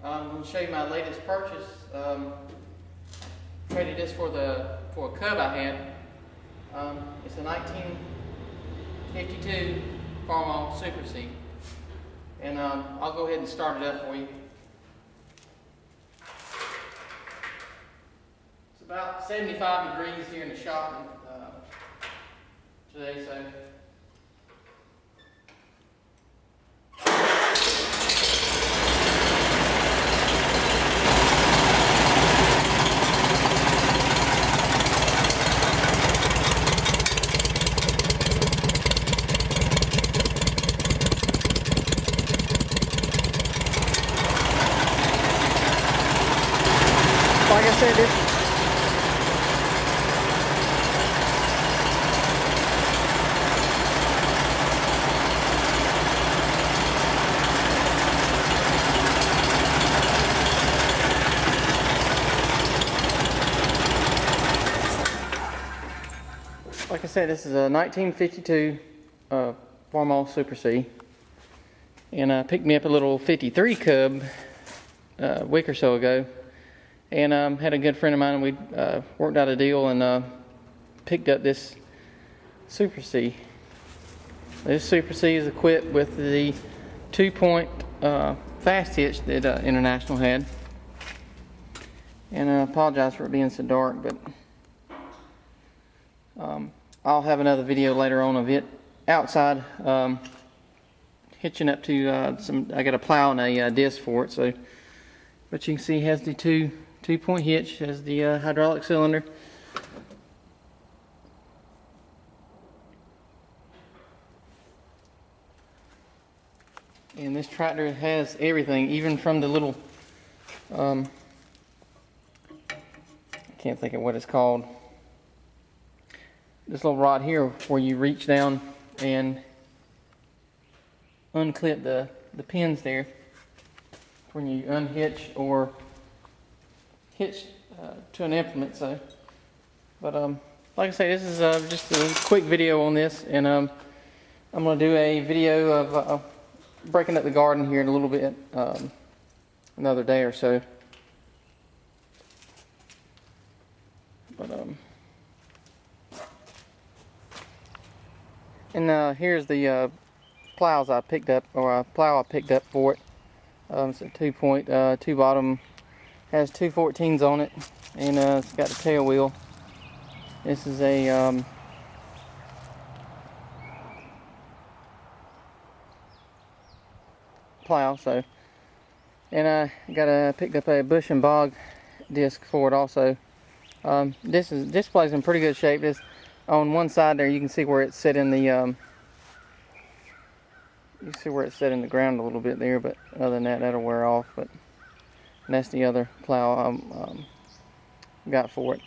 I'm going to show you my latest purchase. Traded this for a Cub I had. It's a 1952 Farmall Super C. And I'll go ahead and start it up for you. It's about 75 degrees here in the shop today, so. Like I said, this is a 1952 Farmall Super C, and I picked me up a little 53 Cub a week or so ago. And had a good friend of mine, we worked out a deal and picked up this Super C. This Super C is equipped with the 2-point fast hitch that International had. And I apologize for it being so dark, but I'll have another video later on of it outside hitching up to I got a plow and a disc for it. So, but you can see it has the two-point hitch, has the hydraulic cylinder. And this tractor has everything, even from the little, I can't think of what it's called. This little rod here where you reach down and unclip the pins there when you unhitch or hitch to an implement. So, but like I say, this is just a quick video on this, and I'm going to do a video of breaking up the garden here in a little bit, another day or so. But and here's the plows I picked up, or plow I picked up for it. It's a 2-point, 2-bottom. Has 2 14s on it, and it's got the tail wheel. This is a plow, so, and I picked up a bush and bog disc for it also. This play's in pretty good shape. This on one side there, you can see where it's set in the you see where it's set in the ground a little bit there, but other than that, that'll wear off. But and that's the other plow I got for it.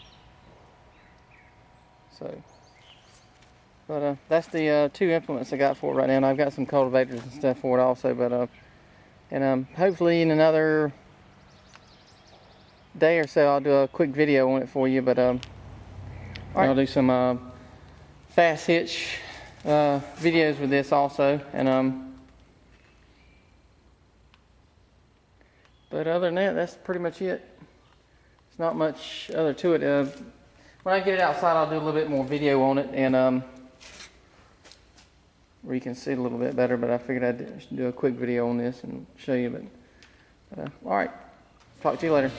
So, but that's the 2 implements I got for it right now. And I've got some cultivators and stuff for it also. But and hopefully in another day or so, I'll do a quick video on it for you. But I'll do some fast hitch videos with this also. And but other than that, that's pretty much it. It's not much other to it. When I get it outside, I'll do a little bit more video on it, and where you can see it a little bit better. But I figured I should do a quick video on this and show you. But all right, talk to you later.